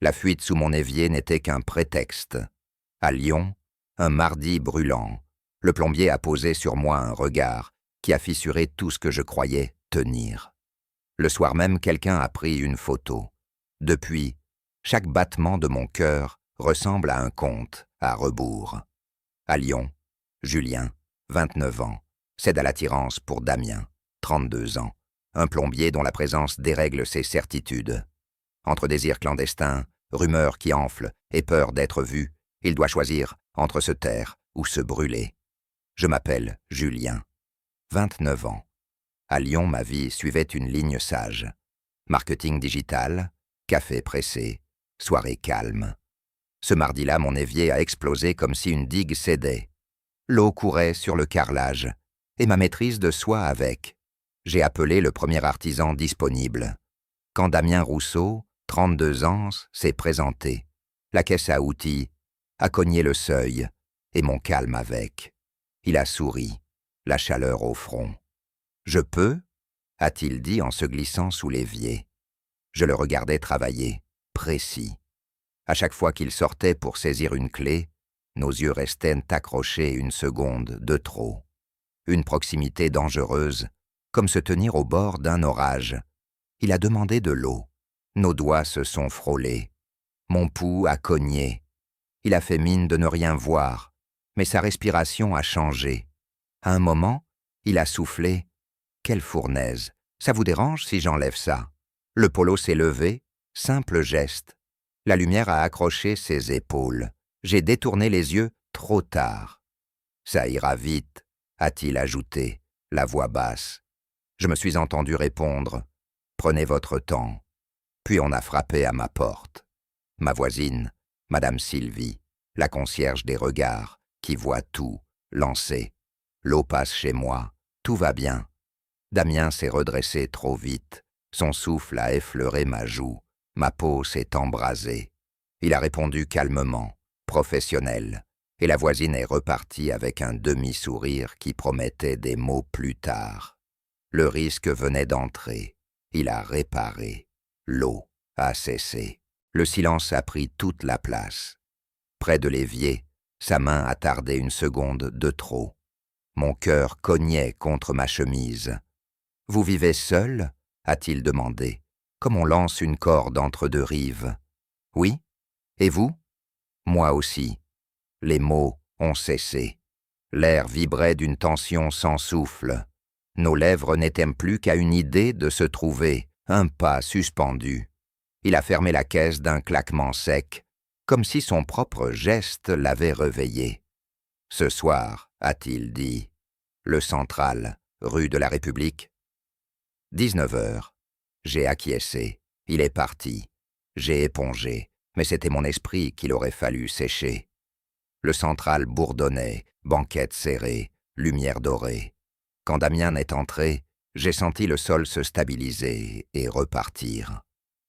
La fuite sous mon évier n'était qu'un prétexte. À Lyon, un mardi brûlant, le plombier a posé sur moi un regard qui a fissuré tout ce que je croyais tenir. Le soir même, quelqu'un a pris une photo. Depuis, chaque battement de mon cœur ressemble à un conte à rebours. À Lyon, Julien, 29 ans, cède à l'attirance pour Damien, 32 ans, un plombier dont la présence dérègle ses certitudes. Entre désirs clandestins, rumeurs qui enflent et peur d'être vu, il doit choisir entre se taire ou se brûler. Je m'appelle Julien, 29 ans. À Lyon, ma vie suivait une ligne sage. Marketing digital, café pressé, soirée calme. Ce mardi-là, mon évier a explosé comme si une digue cédait. L'eau courait sur le carrelage, et ma maîtrise de soi avec. J'ai appelé le premier artisan disponible. Quand Damien Rousseau, 32 ans, s'est présenté, la caisse à outils a cogné le seuil, et mon calme avec. Il a souri, la chaleur au front. « Je peux » a-t-il dit en se glissant sous l'évier. Je le regardais travailler, précis. À chaque fois qu'il sortait pour saisir une clé, nos yeux restaient accrochés une seconde de trop. Une proximité dangereuse, comme se tenir au bord d'un orage. Il a demandé de l'eau. Nos doigts se sont frôlés. Mon pouls a cogné. Il a fait mine de ne rien voir, mais sa respiration a changé. À un moment, il a soufflé. « Quelle fournaise! Ça vous dérange si j'enlève ça ?» Le polo s'est levé, simple geste. La lumière a accroché ses épaules. J'ai détourné les yeux trop tard. « Ça ira vite », a-t-il ajouté, la voix basse. Je me suis entendu répondre « Prenez votre temps ». Puis on a frappé à ma porte. Ma voisine, Madame Sylvie, la concierge des regards, qui voit tout, lancée. L'eau passe chez moi, tout va bien. Damien s'est redressé trop vite. Son souffle a effleuré ma joue. Ma peau s'est embrasée. Il a répondu calmement, professionnel, et la voisine est repartie avec un demi-sourire qui promettait des mots plus tard. Le risque venait d'entrer. Il a réparé. L'eau a cessé. Le silence a pris toute la place. Près de l'évier, sa main a tardé une seconde de trop. Mon cœur cognait contre ma chemise. « Vous vivez seul ?» a-t-il demandé, comme on lance une corde entre deux rives. « Oui. Et vous ?»« Moi aussi. » Les mots ont cessé. L'air vibrait d'une tension sans souffle. Nos lèvres n'étaient plus qu'à une idée de se trouver, un pas suspendu. Il a fermé la caisse d'un claquement sec, comme si son propre geste l'avait réveillé. « Ce soir, » a-t-il dit. « Le Central, rue de la République. » 19 heures. J'ai acquiescé. Il est parti. J'ai épongé, mais c'était mon esprit qu'il aurait fallu sécher. Le Central bourdonnait, banquette serrée, lumière dorée. Quand Damien est entré, j'ai senti le sol se stabiliser et repartir.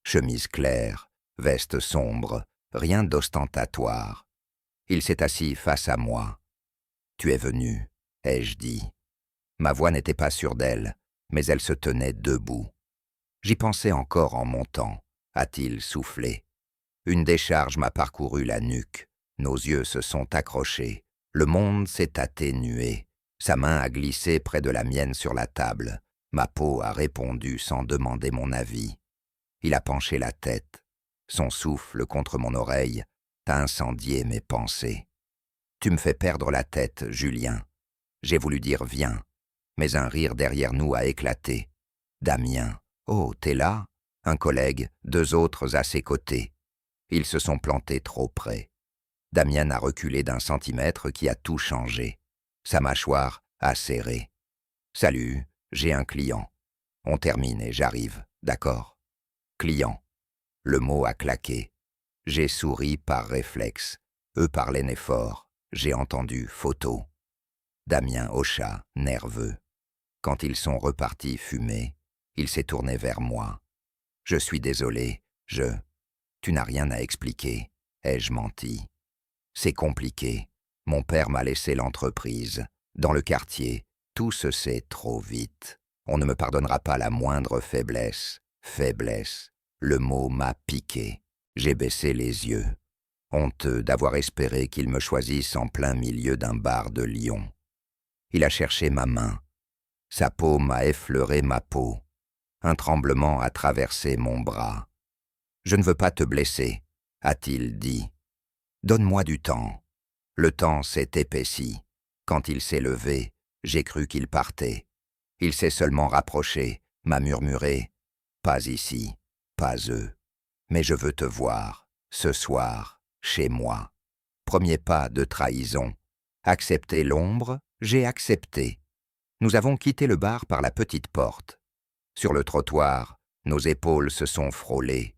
Chemise claire, veste sombre, rien d'ostentatoire. Il s'est assis face à moi. « Tu es venu », ai-je dit. Ma voix n'était pas sûre d'elle, mais elle se tenait debout. J'y pensais encore en montant, a-t-il soufflé. Une décharge m'a parcouru la nuque. Nos yeux se sont accrochés. Le monde s'est atténué. Sa main a glissé près de la mienne sur la table. Ma peau a répondu sans demander mon avis. Il a penché la tête. Son souffle contre mon oreille a incendié mes pensées. « Tu me fais perdre la tête, Julien. » J'ai voulu dire « viens », mais un rire derrière nous a éclaté. « Damien, oh, t'es là ?» Un collègue, deux autres à ses côtés. Ils se sont plantés trop près. Damien a reculé d'1 centimètre qui a tout changé. Sa mâchoire a serré. « Salut, j'ai un client. On termine et j'arrive, d'accord ?»« Client. » Le mot a claqué. J'ai souri par réflexe. Eux parlaient n'est fort. J'ai entendu « photo ». Damien hocha, nerveux. Quand ils sont repartis fumer, il s'est tourné vers moi. « Je suis désolé, Tu n'as rien à expliquer, ai-je menti. C'est compliqué. Mon père m'a laissé l'entreprise. Dans le quartier, tout se sait trop vite. On ne me pardonnera pas la moindre faiblesse. Faiblesse. Le mot m'a piqué. J'ai baissé les yeux, honteux d'avoir espéré qu'il me choisisse en plein milieu d'un bar de Lyon. Il a cherché ma main. Sa paume a effleuré ma peau. Un tremblement a traversé mon bras. « Je ne veux pas te blesser », a-t-il dit. « Donne-moi du temps. » Le temps s'est épaissi. Quand il s'est levé, j'ai cru qu'il partait. Il s'est seulement rapproché, m'a murmuré « Pas ici, pas eux. Mais je veux te voir, ce soir, chez moi. » Premier pas de trahison. Accepter l'ombre, j'ai accepté. Nous avons quitté le bar par la petite porte. Sur le trottoir, nos épaules se sont frôlées.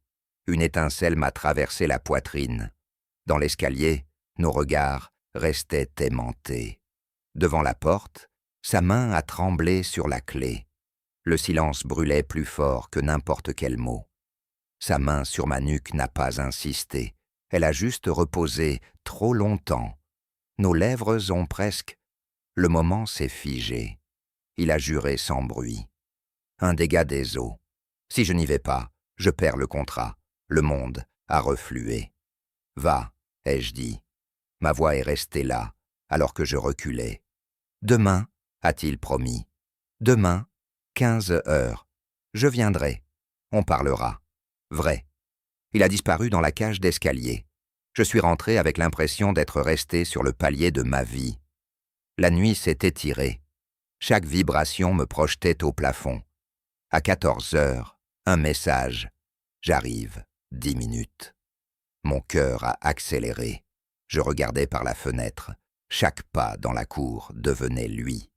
Une étincelle m'a traversé la poitrine. Dans l'escalier, nos regards restaient aimantés. Devant la porte, sa main a tremblé sur la clé. Le silence brûlait plus fort que n'importe quel mot. Sa main sur ma nuque n'a pas insisté. Elle a juste reposé trop longtemps. Nos lèvres ont presque... Le moment s'est figé. Il a juré sans bruit. Un dégât des eaux. Si je n'y vais pas, je perds le contrat. Le monde a reflué. « Va », ai-je dit. Ma voix est restée là, alors que je reculais. « Demain », a-t-il promis. « Demain, 15 heures. Je viendrai. On parlera. Vrai. » Il a disparu dans la cage d'escalier. Je suis rentré avec l'impression d'être resté sur le palier de ma vie. La nuit s'est étirée. Chaque vibration me projetait au plafond. À 14 heures, un message. J'arrive, 10 minutes. Mon cœur a accéléré. Je regardais par la fenêtre. Chaque pas dans la cour devenait lui.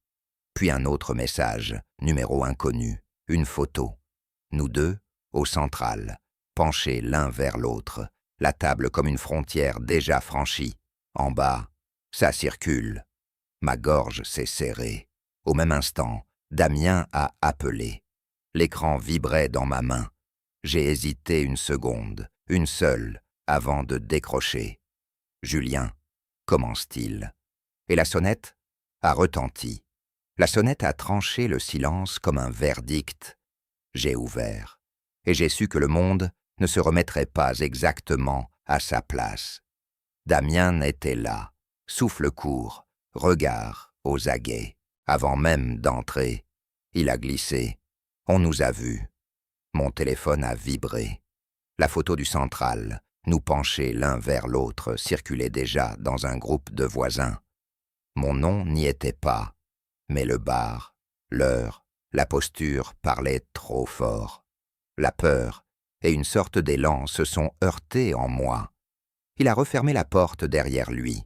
Puis un autre message, numéro inconnu, une photo. Nous deux, au central, penchés l'un vers l'autre, la table comme une frontière déjà franchie. En bas, ça circule. Ma gorge s'est serrée. Au même instant, Damien a appelé. L'écran vibrait dans ma main. J'ai hésité une seconde, une seule, avant de décrocher. « Julien », commence-t-il. Et la sonnette a retenti. La sonnette a tranché le silence comme un verdict. J'ai ouvert. Et j'ai su que le monde ne se remettrait pas exactement à sa place. Damien était là, souffle court, regard aux aguets. Avant même d'entrer, il a glissé. On nous a vus. Mon téléphone a vibré. La photo du central, nous penchés l'un vers l'autre, circulait déjà dans un groupe de voisins. Mon nom n'y était pas, mais le bar, l'heure, la posture parlaient trop fort. La peur et une sorte d'élan se sont heurtés en moi. Il a refermé la porte derrière lui.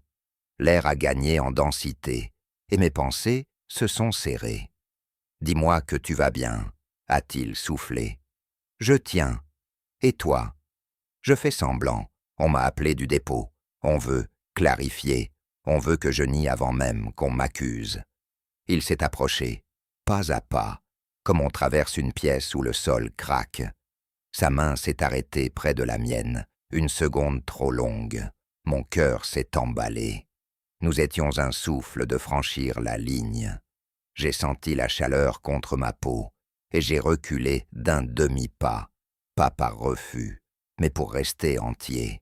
L'air a gagné en densité, et mes pensées se sont serrées. « Dis-moi que tu vas bien », a-t-il soufflé. « Je tiens. Et toi ?» Je fais semblant. On m'a appelé du dépôt. On veut clarifier. On veut que je nie avant même qu'on m'accuse. Il s'est approché, pas à pas, comme on traverse une pièce où le sol craque. Sa main s'est arrêtée près de la mienne, une seconde trop longue. Mon cœur s'est emballé. Nous étions un souffle de franchir la ligne. J'ai senti la chaleur contre ma peau, et j'ai reculé d'un demi-pas, pas par refus, mais pour rester entier.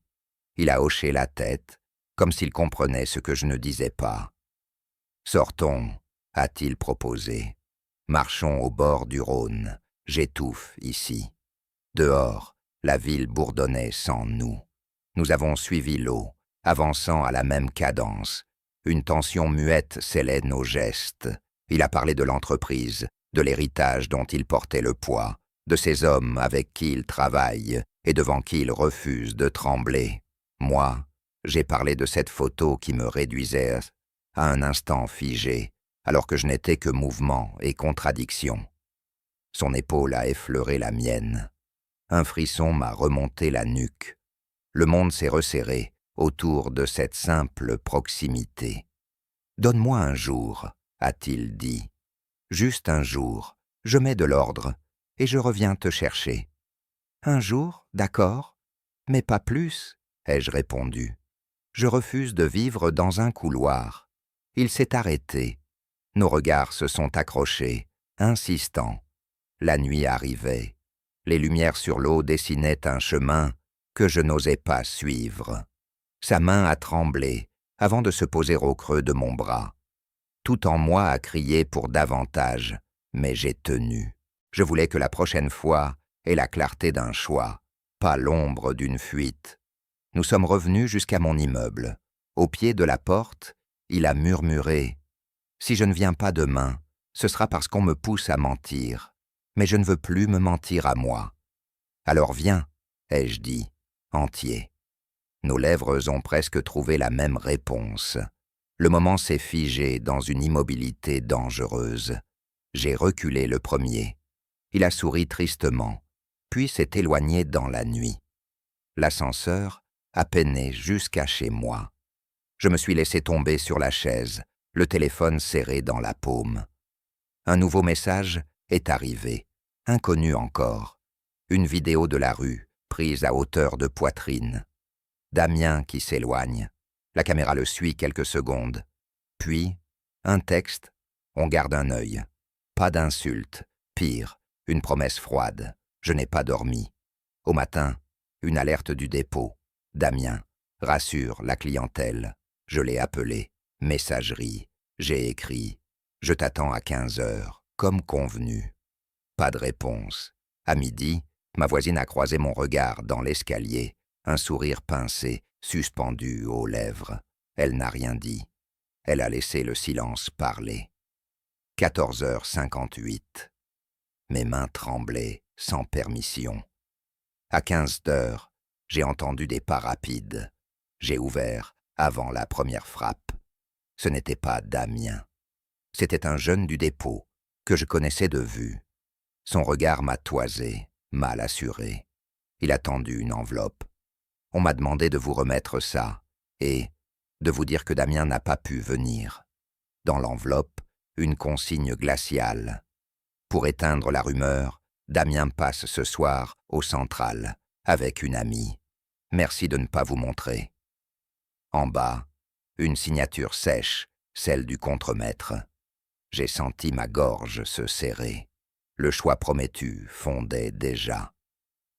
Il a hoché la tête, comme s'il comprenait ce que je ne disais pas. « Sortons », a-t-il proposé. « Marchons au bord du Rhône, j'étouffe ici. » Dehors, la ville bourdonnait sans nous. Nous avons suivi l'eau, avançant à la même cadence. Une tension muette scellait nos gestes. Il a parlé de l'entreprise, de l'héritage dont il portait le poids, de ces hommes avec qui il travaille et devant qui il refuse de trembler. Moi, j'ai parlé de cette photo qui me réduisait à un instant figé, alors que je n'étais que mouvement et contradiction. Son épaule a effleuré la mienne. Un frisson m'a remonté la nuque. Le monde s'est resserré autour de cette simple proximité. « Donne-moi un jour », a-t-il dit. « Juste un jour, je mets de l'ordre et je reviens te chercher. »« Un jour, d'accord, mais pas plus, » ai-je répondu. « Je refuse de vivre dans un couloir. » Il s'est arrêté. Nos regards se sont accrochés, insistants. La nuit arrivait. Les lumières sur l'eau dessinaient un chemin que je n'osais pas suivre. Sa main a tremblé avant de se poser au creux de mon bras. Tout en moi a crié pour davantage, mais j'ai tenu. Je voulais que la prochaine fois ait la clarté d'un choix, pas l'ombre d'une fuite. Nous sommes revenus jusqu'à mon immeuble. Au pied de la porte, il a murmuré « Si je ne viens pas demain, ce sera parce qu'on me pousse à mentir. Mais je ne veux plus me mentir à moi. » « Alors viens, ai-je dit, entier. » Nos lèvres ont presque trouvé la même réponse. Le moment s'est figé dans une immobilité dangereuse. J'ai reculé le premier. Il a souri tristement, puis s'est éloigné dans la nuit. L'ascenseur a peiné jusqu'à chez moi. Je me suis laissé tomber sur la chaise, le téléphone serré dans la paume. Un nouveau message est arrivé, inconnu encore. Une vidéo de la rue, prise à hauteur de poitrine. Damien qui s'éloigne. La caméra le suit quelques secondes. Puis, un texte, on garde un œil. Pas d'insulte, pire, une promesse froide. Je n'ai pas dormi. Au matin, une alerte du dépôt. Damien, rassure la clientèle. Je l'ai appelé. Messagerie. J'ai écrit. Je t'attends à 15 heures, comme convenu. Pas de réponse. À midi, ma voisine a croisé mon regard dans l'escalier, un sourire pincé, suspendu aux lèvres. Elle n'a rien dit. Elle a laissé le silence parler. 14h58. Mes mains tremblaient, sans permission. À 15h, j'ai entendu des pas rapides. J'ai ouvert avant la première frappe. Ce n'était pas Damien. C'était un jeune du dépôt, que je connaissais de vue. Son regard m'a toisé, mal assuré. Il a tendu une enveloppe. On m'a demandé de vous remettre ça, et de vous dire que Damien n'a pas pu venir. Dans l'enveloppe, une consigne glaciale. Pour éteindre la rumeur, Damien passe ce soir au Central, avec une amie. Merci de ne pas vous montrer. En bas, une signature sèche, celle du contremaître. J'ai senti ma gorge se serrer. Le choix promettu fondait déjà.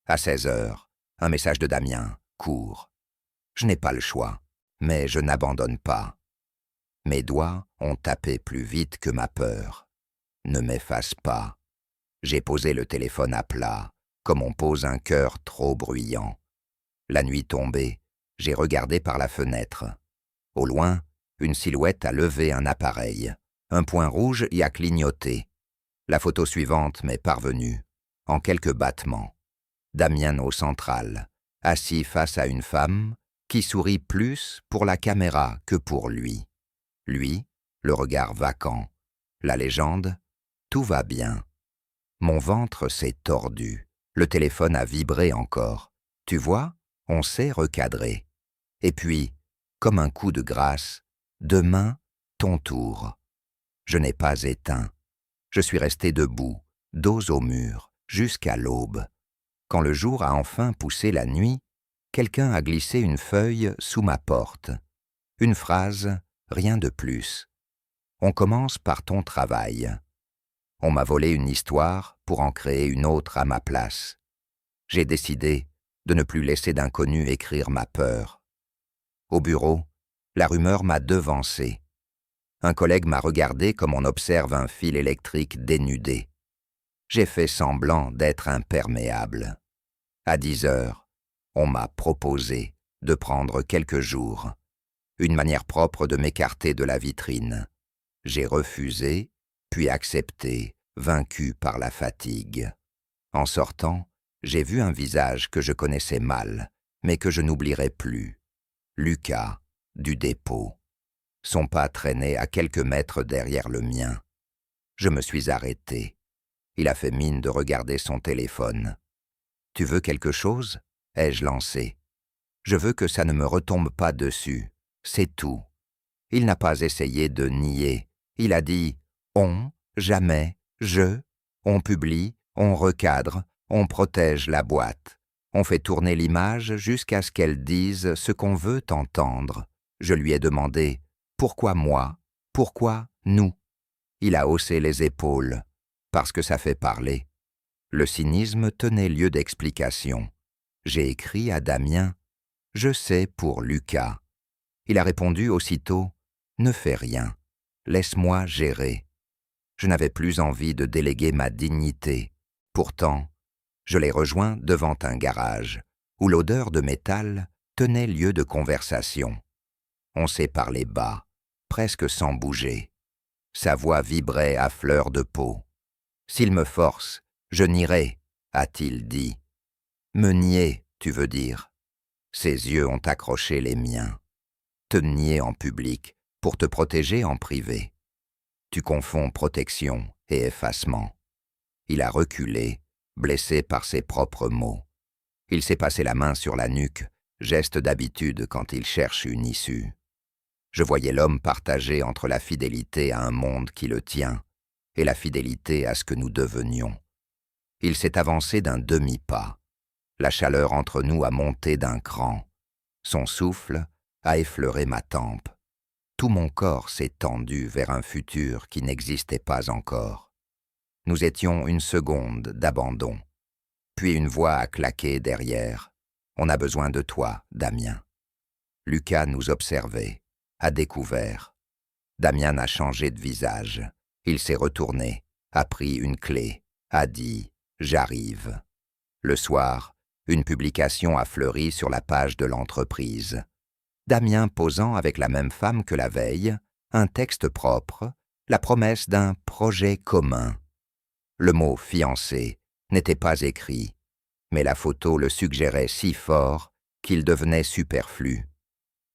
À 16h, un message de Damien, court. Je n'ai pas le choix, mais je n'abandonne pas. Mes doigts ont tapé plus vite que ma peur. Ne m'efface pas. J'ai posé le téléphone à plat, comme on pose un cœur trop bruyant. La nuit tombée, j'ai regardé par la fenêtre. Au loin, une silhouette a levé un appareil. Un point rouge y a clignoté. La photo suivante m'est parvenue, en quelques battements. Damien au Central, assis face à une femme qui sourit plus pour la caméra que pour lui. Lui, le regard vacant. La légende, tout va bien. Mon ventre s'est tordu. Le téléphone a vibré encore. Tu vois, on s'est recadré. Et puis, comme un coup de grâce, demain, ton tour. Je n'ai pas éteint. Je suis resté debout, dos au mur, jusqu'à l'aube. Quand le jour a enfin poussé la nuit, quelqu'un a glissé une feuille sous ma porte. Une phrase, rien de plus. On commence par ton travail. On m'a volé une histoire pour en créer une autre à ma place. J'ai décidé de ne plus laisser d'inconnu écrire ma peur. Au bureau, la rumeur m'a devancé. Un collègue m'a regardé comme on observe un fil électrique dénudé. J'ai fait semblant d'être imperméable. À 10h, on m'a proposé de prendre quelques jours. Une manière propre de m'écarter de la vitrine. J'ai refusé, puis accepté, vaincu par la fatigue. En sortant, j'ai vu un visage que je connaissais mal, mais que je n'oublierai plus. Lucas, du dépôt. Son pas traînait à quelques mètres derrière le mien. Je me suis arrêté. Il a fait mine de regarder son téléphone. « Tu veux quelque chose ?» ai-je lancé. « Je veux que ça ne me retombe pas dessus. C'est tout. » Il n'a pas essayé de nier. Il a dit « on »,« jamais »,« je », on publie, on recadre, on protège la boîte. On fait tourner l'image jusqu'à ce qu'elle dise ce qu'on veut entendre. Je lui ai demandé « Pourquoi moi ? Pourquoi nous ?» Il a haussé les épaules, parce que ça fait parler. Le cynisme tenait lieu d'explication. J'ai écrit à Damien « Je sais pour Lucas ». Il a répondu aussitôt « Ne fais rien, laisse-moi gérer ». Je n'avais plus envie de déléguer ma dignité. Pourtant, je l'ai rejoint devant un garage, où l'odeur de métal tenait lieu de conversation. On s'est parlé bas, presque sans bouger. Sa voix vibrait à fleur de peau. « S'il me force, je nierai », a-t-il dit. « Me nier, tu veux dire ?» Ses yeux ont accroché les miens. « Te nier en public, pour te protéger en privé. » Tu confonds protection et effacement. Il a reculé, blessé par ses propres mots. Il s'est passé la main sur la nuque, geste d'habitude quand il cherche une issue. Je voyais l'homme partagé entre la fidélité à un monde qui le tient et la fidélité à ce que nous devenions. Il s'est avancé d'un demi-pas. La chaleur entre nous a monté d'un cran. Son souffle a effleuré ma tempe. Tout mon corps s'est tendu vers un futur qui n'existait pas encore. Nous étions une seconde d'abandon. Puis une voix a claqué derrière. « On a besoin de toi, Damien. » Lucas nous observait, a découvert. Damien a changé de visage. Il s'est retourné, a pris une clé, a dit « J'arrive ». Le soir, une publication a fleuri sur la page de l'entreprise. Damien posant avec la même femme que la veille, un texte propre, la promesse d'un projet commun. Le mot « fiancé » n'était pas écrit, mais la photo le suggérait si fort qu'il devenait superflu.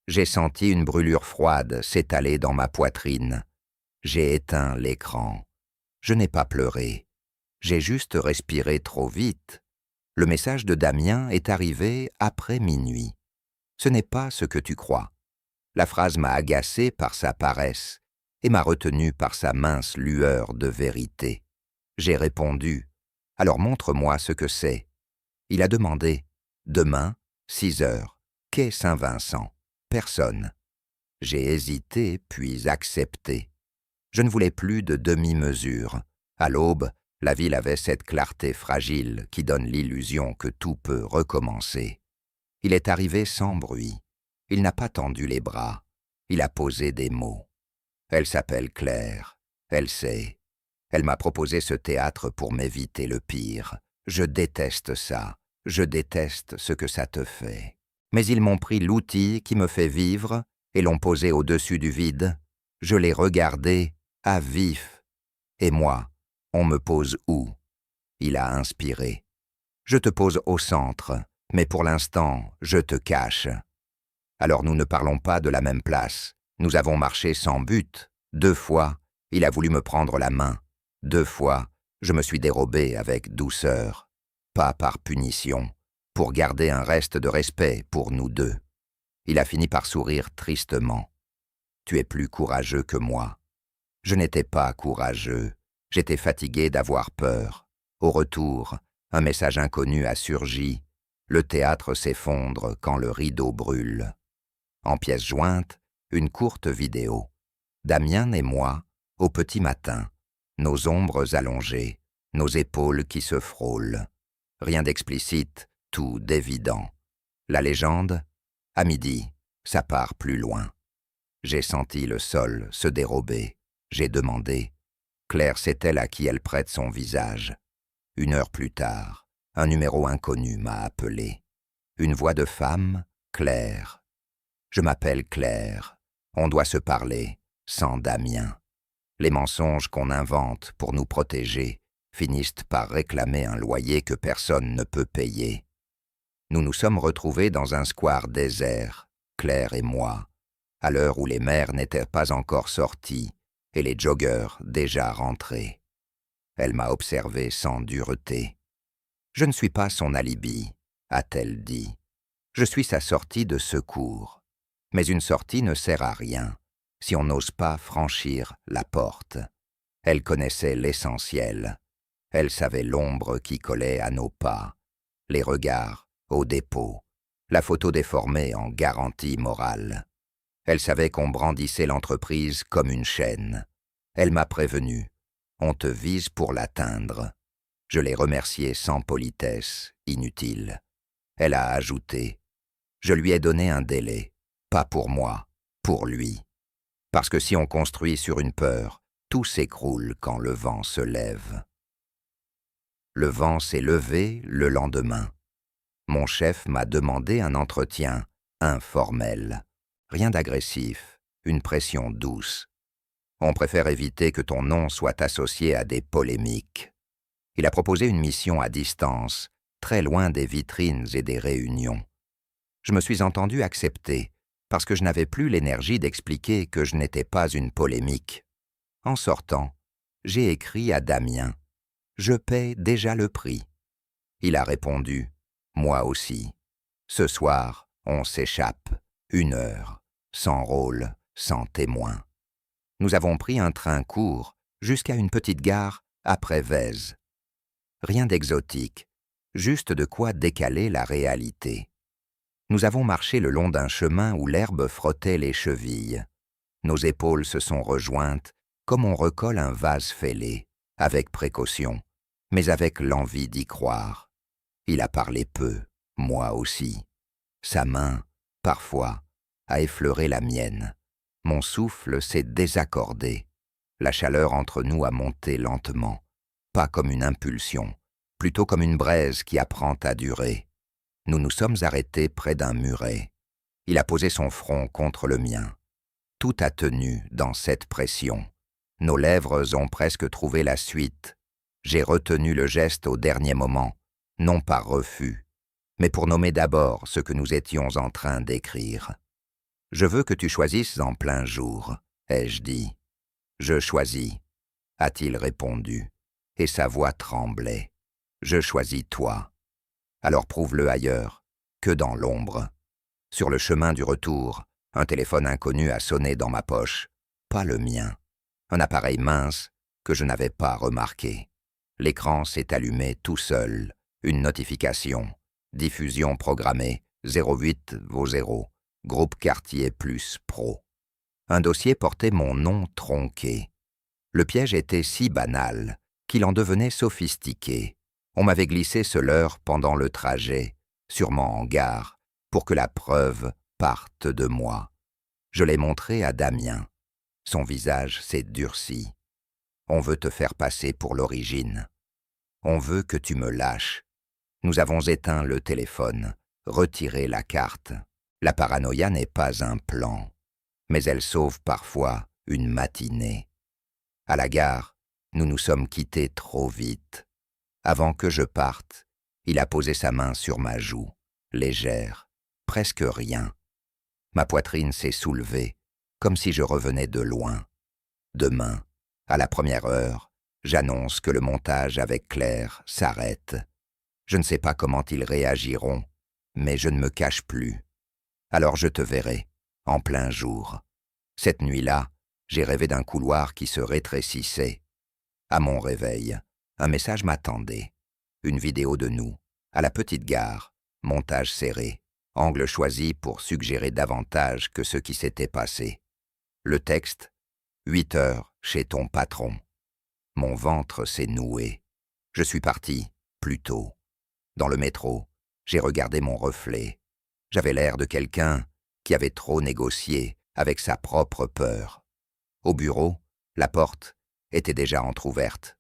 J'ai senti une brûlure froide s'étaler dans ma poitrine. J'ai éteint l'écran. Je n'ai pas pleuré. J'ai juste respiré trop vite. Le message de Damien est arrivé après minuit. Ce n'est pas ce que tu crois. La phrase m'a agacé par sa paresse et m'a retenu par sa mince lueur de vérité. J'ai répondu « Alors montre-moi ce que c'est ». Il a demandé « Demain, 6 heures, quai Saint-Vincent, personne ». J'ai hésité puis accepté. Je ne voulais plus de demi-mesure. À l'aube, la ville avait cette clarté fragile qui donne l'illusion que tout peut recommencer. Il est arrivé sans bruit. Il n'a pas tendu les bras. Il a posé des mots. Elle s'appelle Claire. Elle sait. Elle m'a proposé ce théâtre pour m'éviter le pire. Je déteste ça. Je déteste ce que ça te fait. Mais ils m'ont pris l'outil qui me fait vivre et l'ont posé au-dessus du vide. Je l'ai regardé à vif. Et moi, on me pose où? Il a inspiré. Je te pose au centre. Mais pour l'instant, je te cache. Alors nous ne parlons pas de la même place. Nous avons marché sans but. 2 fois, il a voulu me prendre la main. 2 fois, je me suis dérobé avec douceur. Pas par punition, pour garder un reste de respect pour nous deux. Il a fini par sourire tristement. Tu es plus courageux que moi. Je n'étais pas courageux. J'étais fatigué d'avoir peur. Au retour, un message inconnu a surgi. Le théâtre s'effondre quand le rideau brûle. En pièces jointes, une courte vidéo. Damien et moi, au petit matin, nos ombres allongées, nos épaules qui se frôlent. Rien d'explicite, tout d'évident. La légende, à midi, ça part plus loin. J'ai senti le sol se dérober. J'ai demandé. Claire sait-elle à qui elle prête son visage? 1 heure plus tard, un numéro inconnu m'a appelé. Une voix de femme, Claire. Je m'appelle Claire. On doit se parler, sans Damien. Les mensonges qu'on invente pour nous protéger finissent par réclamer un loyer que personne ne peut payer. Nous nous sommes retrouvés dans un square désert, Claire et moi, à l'heure où les mères n'étaient pas encore sorties et les joggeurs déjà rentrés. Elle m'a observé sans dureté. « Je ne suis pas son alibi », a-t-elle dit. « Je suis sa sortie de secours. Mais une sortie ne sert à rien si on n'ose pas franchir la porte. » Elle connaissait l'essentiel. Elle savait l'ombre qui collait à nos pas, les regards au dépôt, la photo déformée en garantie morale. Elle savait qu'on brandissait l'entreprise comme une chaîne. Elle m'a prévenu. On te vise pour l'atteindre. Je l'ai remerciée sans politesse, inutile. Elle a ajouté. Je lui ai donné un délai, pas pour moi, pour lui. Parce que si on construit sur une peur, tout s'écroule quand le vent se lève. Le vent s'est levé le lendemain. Mon chef m'a demandé un entretien informel. Rien d'agressif, une pression douce. On préfère éviter que ton nom soit associé à des polémiques. Il a proposé une mission à distance, très loin des vitrines et des réunions. Je me suis entendu accepter, parce que je n'avais plus l'énergie d'expliquer que je n'étais pas une polémique. En sortant, j'ai écrit à Damien. Je paie déjà le prix. Il a répondu, moi aussi. Ce soir, on s'échappe, 1 heure, sans rôle, sans témoin. Nous avons pris un train court jusqu'à une petite gare après Vèze. Rien d'exotique, juste de quoi décaler la réalité. Nous avons marché le long d'un chemin où l'herbe frottait les chevilles. Nos épaules se sont rejointes comme on recolle un vase fêlé, avec précaution, mais avec l'envie d'y croire. Il a parlé peu, moi aussi. Sa main, parfois, a effleuré la mienne. Mon souffle s'est désaccordé. La chaleur entre nous a monté lentement, pas comme une impulsion, plutôt comme une braise qui apprend à durer. Nous nous sommes arrêtés près d'un muret. Il a posé son front contre le mien. Tout a tenu dans cette pression. Nos lèvres ont presque trouvé la suite. J'ai retenu le geste au dernier moment, non par refus, mais pour nommer d'abord ce que nous étions en train d'écrire. « Je veux que tu choisisses en plein jour », ai-je dit. « Je choisis », a-t-il répondu, et sa voix tremblait. « Je choisis toi. Alors prouve-le ailleurs, que dans l'ombre. » Sur le chemin du retour, un téléphone inconnu a sonné dans ma poche, pas le mien. Un appareil mince que je n'avais pas remarqué. L'écran s'est allumé tout seul. Une notification. Diffusion programmée 0800. Groupe Quartier Plus Pro. Un dossier portait mon nom tronqué. Le piège était si banal qu'il en devenait sophistiqué. On m'avait glissé ce leurre pendant le trajet, sûrement en gare, pour que la preuve parte de moi. Je l'ai montré à Damien. Son visage s'est durci. On veut te faire passer pour l'origine. On veut que tu me lâches. Nous avons éteint le téléphone, retiré la carte. La paranoïa n'est pas un plan, mais elle sauve parfois une matinée. À la gare, nous nous sommes quittés trop vite. Avant que je parte, il a posé sa main sur ma joue, légère, presque rien. Ma poitrine s'est soulevée, comme si je revenais de loin. Demain, à la première heure, j'annonce que le montage avec Claire s'arrête. Je ne sais pas comment ils réagiront, mais je ne me cache plus. Alors je te verrai, en plein jour. Cette nuit-là, j'ai rêvé d'un couloir qui se rétrécissait. À mon réveil, un message m'attendait. Une vidéo de nous, à la petite gare, montage serré, angle choisi pour suggérer davantage que ce qui s'était passé. Le texte, 8 heures chez ton patron. Mon ventre s'est noué. Je suis parti, plus tôt. Dans le métro, j'ai regardé mon reflet. J'avais l'air de quelqu'un qui avait trop négocié avec sa propre peur. Au bureau, la porte était déjà entr'ouverte.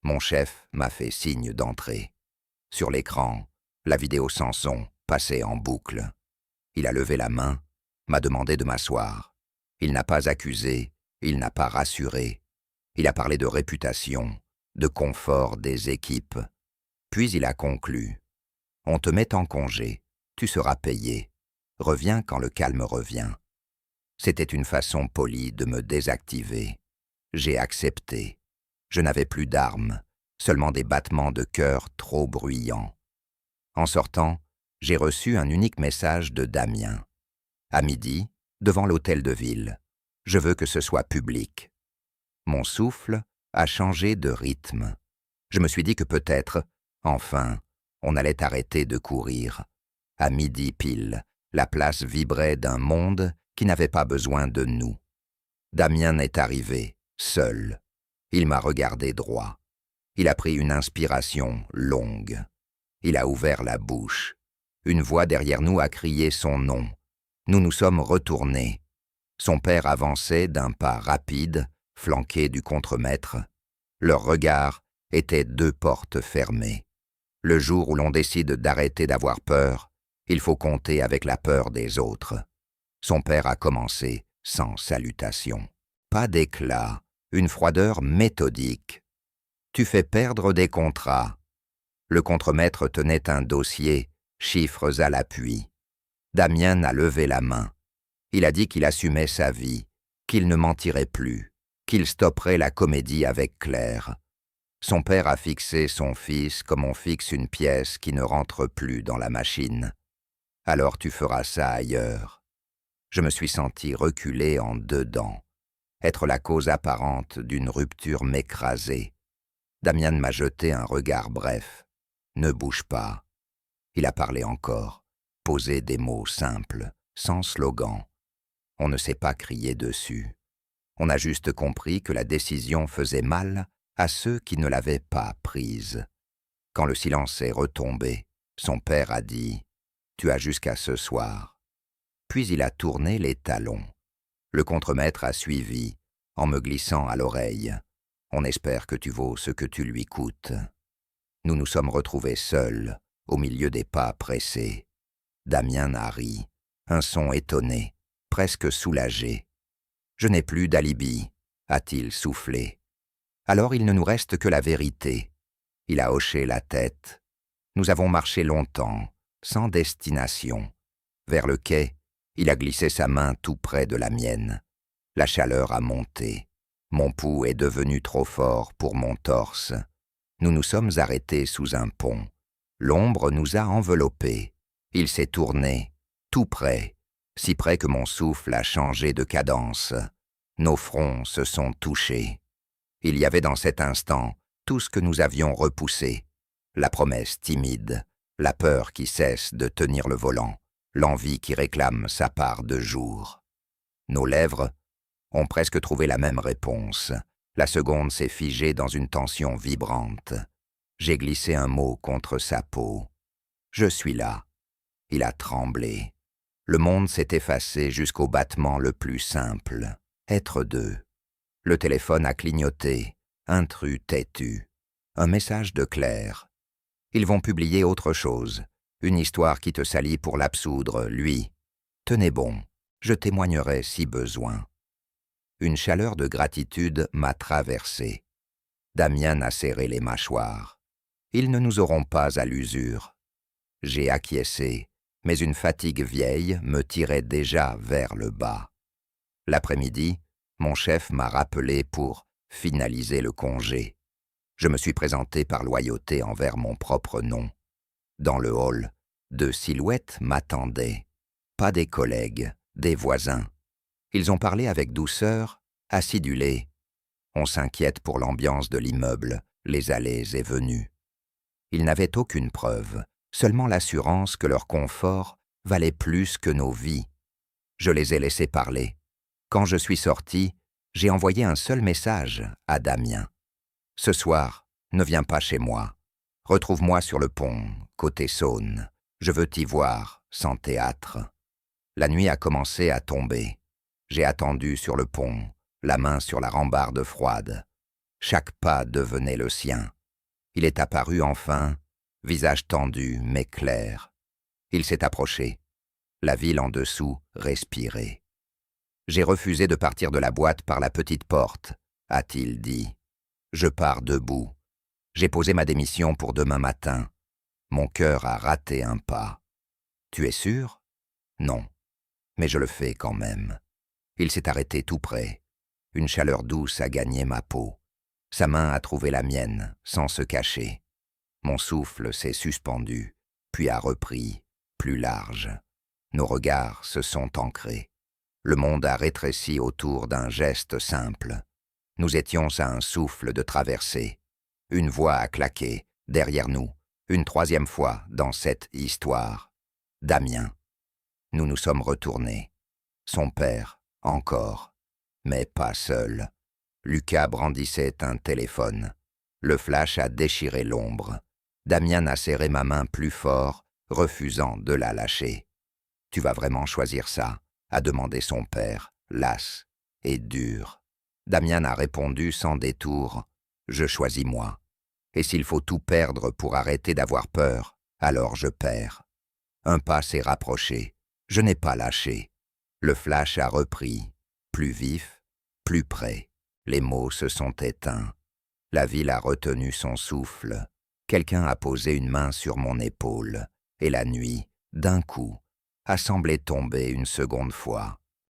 Mon chef m'a fait signe d'entrer. Sur l'écran, la vidéo sans son passait en boucle. Il a levé la main, m'a demandé de m'asseoir. Il n'a pas accusé, il n'a pas rassuré. Il a parlé de réputation, de confort des équipes. Puis il a conclu. On te met en congé, tu seras payé. Reviens quand le calme revient. C'était une façon polie de me désactiver. J'ai accepté. Je n'avais plus d'armes, seulement des battements de cœur trop bruyants. En sortant, j'ai reçu un unique message de Damien. À midi, devant l'hôtel de ville. Je veux que ce soit public. Mon souffle a changé de rythme. Je me suis dit que peut-être, enfin, on allait arrêter de courir. À midi pile, la place vibrait d'un monde qui n'avait pas besoin de nous. Damien est arrivé, seul. Il m'a regardé droit. Il a pris une inspiration longue. Il a ouvert la bouche. Une voix derrière nous a crié son nom. Nous nous sommes retournés. Son père avançait d'un pas rapide, flanqué du contremaître. Leur regard était deux portes fermées. Le jour où l'on décide d'arrêter d'avoir peur, il faut compter avec la peur des autres. Son père a commencé sans salutation. Pas d'éclat, une froideur méthodique. Tu fais perdre des contrats. Le contremaître tenait un dossier, chiffres à l'appui. Damien a levé la main. Il a dit qu'il assumait sa vie, qu'il ne mentirait plus, qu'il stopperait la comédie avec Claire. Son père a fixé son fils comme on fixe une pièce qui ne rentre plus dans la machine. Alors tu feras ça ailleurs. Je me suis senti reculer en dedans, être la cause apparente d'une rupture m'écraser. Damien m'a jeté un regard bref. Ne bouge pas. Il a parlé encore, posé des mots simples, sans slogan. On ne s'est pas crié dessus. On a juste compris que la décision faisait mal à ceux qui ne l'avaient pas prise. Quand le silence est retombé, son père a dit « Tu as jusqu'à ce soir ». Puis il a tourné les talons. Le contremaître a suivi, en me glissant à l'oreille. « On espère que tu vaux ce que tu lui coûtes ». Nous nous sommes retrouvés seuls, au milieu des pas pressés. Damien a ri, un son étonné, presque soulagé. « Je n'ai plus d'alibi », a-t-il soufflé. Alors il ne nous reste que la vérité. Il a hoché la tête. Nous avons marché longtemps, sans destination. Vers le quai, il a glissé sa main tout près de la mienne. La chaleur a monté. Mon pouls est devenu trop fort pour mon torse. Nous nous sommes arrêtés sous un pont. L'ombre nous a enveloppés. Il s'est tourné, tout près, si près que mon souffle a changé de cadence. Nos fronts se sont touchés. Il y avait dans cet instant tout ce que nous avions repoussé. La promesse timide, la peur qui cesse de tenir le volant, l'envie qui réclame sa part de jour. Nos lèvres ont presque trouvé la même réponse. La seconde s'est figée dans une tension vibrante. J'ai glissé un mot contre sa peau. Je suis là. Il a tremblé. Le monde s'est effacé jusqu'au battement le plus simple. Être deux. Le téléphone a clignoté. Intrus têtu. Un message de Claire. Ils vont publier autre chose. Une histoire qui te salit pour l'absoudre, lui. Tenez bon. Je témoignerai si besoin. Une chaleur de gratitude m'a traversé. Damien a serré les mâchoires. Ils ne nous auront pas à l'usure. J'ai acquiescé, mais une fatigue vieille me tirait déjà vers le bas. L'après-midi, mon chef m'a rappelé pour finaliser le congé. Je me suis présenté par loyauté envers mon propre nom. Dans le hall, 2 silhouettes m'attendaient. Pas des collègues, des voisins. Ils ont parlé avec douceur, acidulés. On s'inquiète pour l'ambiance de l'immeuble, les allées et venues. Ils n'avaient aucune preuve, seulement l'assurance que leur confort valait plus que nos vies. Je les ai laissés parler. Quand je suis sorti, j'ai envoyé un seul message à Damien. « Ce soir, ne viens pas chez moi. Retrouve-moi sur le pont, côté Saône. Je veux t'y voir, sans théâtre. » La nuit a commencé à tomber. J'ai attendu sur le pont, la main sur la rambarde froide. Chaque pas devenait le sien. Il est apparu enfin, visage tendu mais clair. Il s'est approché. La ville en dessous respirait. J'ai refusé de partir de la boîte par la petite porte, a-t-il dit. Je pars debout. J'ai posé ma démission pour demain matin. Mon cœur a raté un pas. Tu es sûr? Non. Mais je le fais quand même. Il s'est arrêté tout près. Une chaleur douce a gagné ma peau. Sa main a trouvé la mienne, sans se cacher. Mon souffle s'est suspendu, puis a repris, plus large. Nos regards se sont ancrés. Le monde a rétréci autour d'un geste simple. Nous étions à un souffle de traversée. Une voix a claqué, derrière nous, une 3e fois dans cette histoire. Damien. Nous nous sommes retournés. Son père, encore. Mais pas seul. Lucas brandissait un téléphone. Le flash a déchiré l'ombre. Damien a serré ma main plus fort, refusant de la lâcher. « Tu vas vraiment choisir ça ?» a demandé son père, las et dur. Damian a répondu sans détour, « Je choisis moi. Et s'il faut tout perdre pour arrêter d'avoir peur, alors je perds. » Un pas s'est rapproché. Je n'ai pas lâché. Le flash a repris, plus vif, plus près. Les mots se sont éteints. La ville a retenu son souffle. Quelqu'un a posé une main sur mon épaule, et la nuit, d'un coup, a semblé tomber une seconde fois.